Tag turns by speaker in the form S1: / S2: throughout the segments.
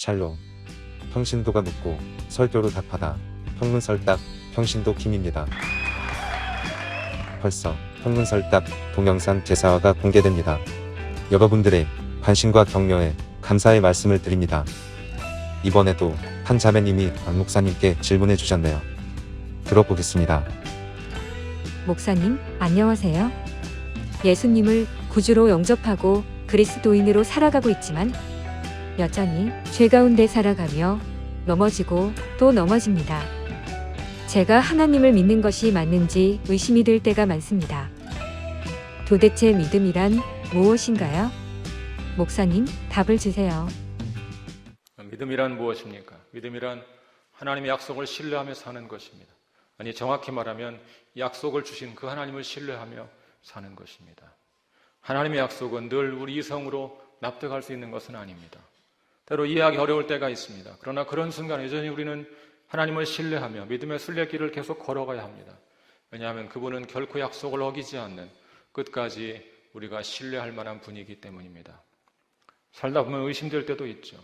S1: 샬롬. 평신도가 묻고 설교로 답하다. 평문설답 평신도 김입니다. 벌써 평문설답 동영상 제4화가 공개됩니다. 여러분들의 관심과 격려에 감사의 말씀을 드립니다. 이번에도 한 자매님이 안 목사님께 질문해 주셨네요. 들어보겠습니다.
S2: 목사님, 안녕하세요. 예수님을 구주로 영접하고 그리스도인으로 살아가고 있지만 여전히 죄 가운데 살아가며 넘어지고 또 넘어집니다. 제가 하나님을 믿는 것이 맞는지 의심이 들 때가 많습니다. 도대체 믿음이란 무엇인가요? 목사님, 답을 주세요.
S3: 믿음이란 무엇입니까? 믿음이란 하나님의 약속을 신뢰하며 사는 것입니다. 아니, 정확히 말하면 약속을 주신 그 하나님을 신뢰하며 사는 것입니다. 하나님의 약속은 늘 우리 이성으로 납득할 수 있는 것은 아닙니다. 때로 이해하기 어려울 때가 있습니다. 그러나 그런 순간 여전히 우리는 하나님을 신뢰하며 믿음의 순례길을 계속 걸어가야 합니다. 왜냐하면 그분은 결코 약속을 어기지 않는 끝까지 우리가 신뢰할 만한 분이기 때문입니다. 살다 보면 의심될 때도 있죠.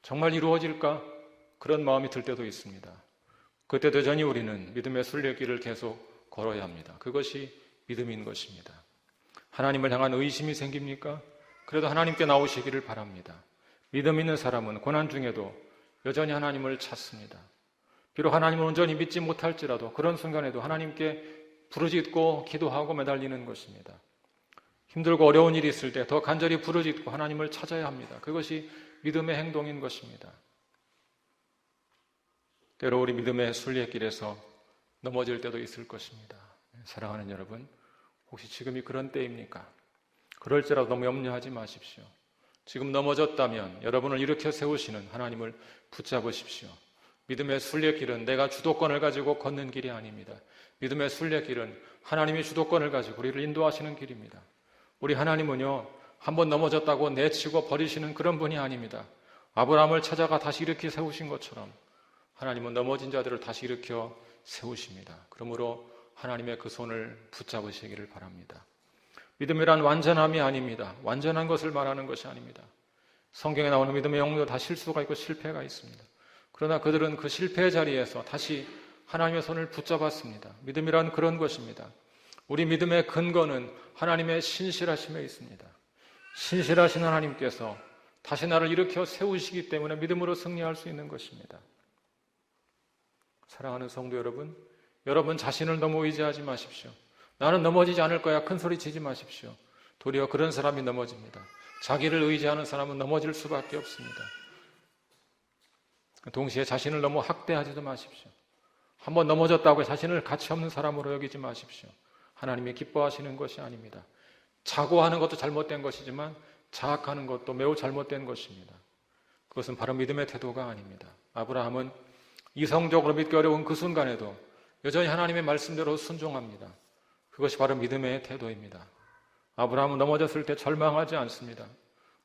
S3: 정말 이루어질까? 그런 마음이 들 때도 있습니다. 그때도 여전히 우리는 믿음의 순례길을 계속 걸어야 합니다. 그것이 믿음인 것입니다. 하나님을 향한 의심이 생깁니까? 그래도 하나님께 나오시기를 바랍니다. 믿음 있는 사람은 고난 중에도 여전히 하나님을 찾습니다. 비록 하나님을 온전히 믿지 못할지라도 그런 순간에도 하나님께 부르짖고 기도하고 매달리는 것입니다. 힘들고 어려운 일이 있을 때 더 간절히 부르짖고 하나님을 찾아야 합니다. 그것이 믿음의 행동인 것입니다. 때로 우리 믿음의 순례길에서 넘어질 때도 있을 것입니다. 사랑하는 여러분, 혹시 지금이 그런 때입니까? 그럴지라도 너무 염려하지 마십시오. 지금 넘어졌다면 여러분을 일으켜 세우시는 하나님을 붙잡으십시오. 믿음의 순례길은 내가 주도권을 가지고 걷는 길이 아닙니다. 믿음의 순례길은 하나님이 주도권을 가지고 우리를 인도하시는 길입니다. 우리 하나님은요, 한번 넘어졌다고 내치고 버리시는 그런 분이 아닙니다. 아브라함을 찾아가 다시 일으켜 세우신 것처럼 하나님은 넘어진 자들을 다시 일으켜 세우십니다. 그러므로 하나님의 그 손을 붙잡으시기를 바랍니다. 믿음이란 완전함이 아닙니다. 완전한 것을 말하는 것이 아닙니다. 성경에 나오는 믿음의 영웅도 다 실수가 있고 실패가 있습니다. 그러나 그들은 그 실패의 자리에서 다시 하나님의 손을 붙잡았습니다. 믿음이란 그런 것입니다. 우리 믿음의 근거는 하나님의 신실하심에 있습니다. 신실하신 하나님께서 다시 나를 일으켜 세우시기 때문에 믿음으로 승리할 수 있는 것입니다. 사랑하는 성도 여러분, 여러분 자신을 너무 의지하지 마십시오. 나는 넘어지지 않을 거야. 큰 소리 치지 마십시오. 도리어 그런 사람이 넘어집니다. 자기를 의지하는 사람은 넘어질 수밖에 없습니다. 동시에 자신을 너무 학대하지도 마십시오. 한번 넘어졌다고 자신을 가치 없는 사람으로 여기지 마십시오. 하나님이 기뻐하시는 것이 아닙니다. 자고하는 것도 잘못된 것이지만 자학하는 것도 매우 잘못된 것입니다. 그것은 바로 믿음의 태도가 아닙니다. 아브라함은 이성적으로 믿기 어려운 그 순간에도 여전히 하나님의 말씀대로 순종합니다. 그것이 바로 믿음의 태도입니다. 아브라함은 넘어졌을 때 절망하지 않습니다.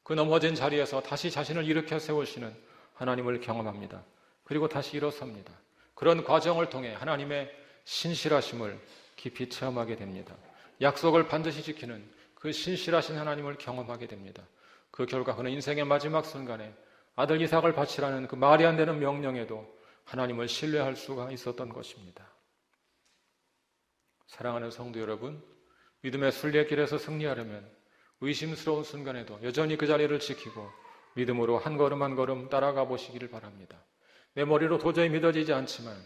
S3: 그 넘어진 자리에서 다시 자신을 일으켜 세우시는 하나님을 경험합니다. 그리고 다시 일어섭니다. 그런 과정을 통해 하나님의 신실하심을 깊이 체험하게 됩니다. 약속을 반드시 지키는 그 신실하신 하나님을 경험하게 됩니다. 그 결과 그는 인생의 마지막 순간에 아들 이삭을 바치라는 그 말이 안 되는 명령에도 하나님을 신뢰할 수가 있었던 것입니다. 사랑하는 성도 여러분, 믿음의 순례길에서 승리하려면 의심스러운 순간에도 여전히 그 자리를 지키고 믿음으로 한 걸음 한 걸음 따라가 보시기를 바랍니다. 내 머리로 도저히 믿어지지 않지만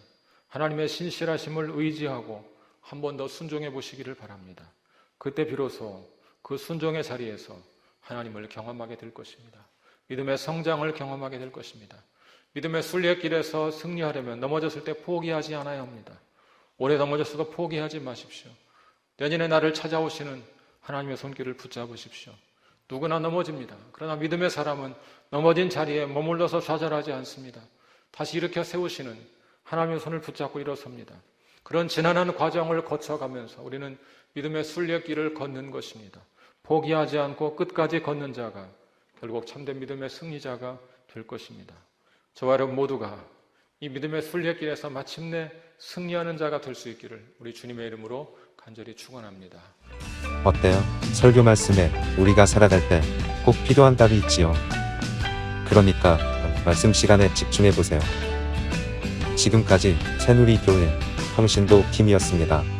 S3: 하나님의 신실하심을 의지하고 한 번 더 순종해 보시기를 바랍니다. 그때 비로소 그 순종의 자리에서 하나님을 경험하게 될 것입니다. 믿음의 성장을 경험하게 될 것입니다. 믿음의 순례길에서 승리하려면 넘어졌을 때 포기하지 않아야 합니다. 오래 넘어졌어도 포기하지 마십시오. 내년에 나를 찾아오시는 하나님의 손길을 붙잡으십시오. 누구나 넘어집니다. 그러나 믿음의 사람은 넘어진 자리에 머물러서 좌절하지 않습니다. 다시 일으켜 세우시는 하나님의 손을 붙잡고 일어섭니다. 그런 지난한 과정을 거쳐가면서 우리는 믿음의 순례길을 걷는 것입니다. 포기하지 않고 끝까지 걷는 자가 결국 참된 믿음의 승리자가 될 것입니다. 저와 여러분 모두가 이 믿음의 순례길에서 마침내 승리하는 자가 될 수 있기를 우리 주님의 이름으로 간절히 축원합니다.
S1: 어때요? 설교 말씀에 우리가 살아갈 때 꼭 필요한 답이 있지요. 그러니까 말씀 시간에 집중해 보세요. 지금까지 새누리교회 평신도 김이었습니다.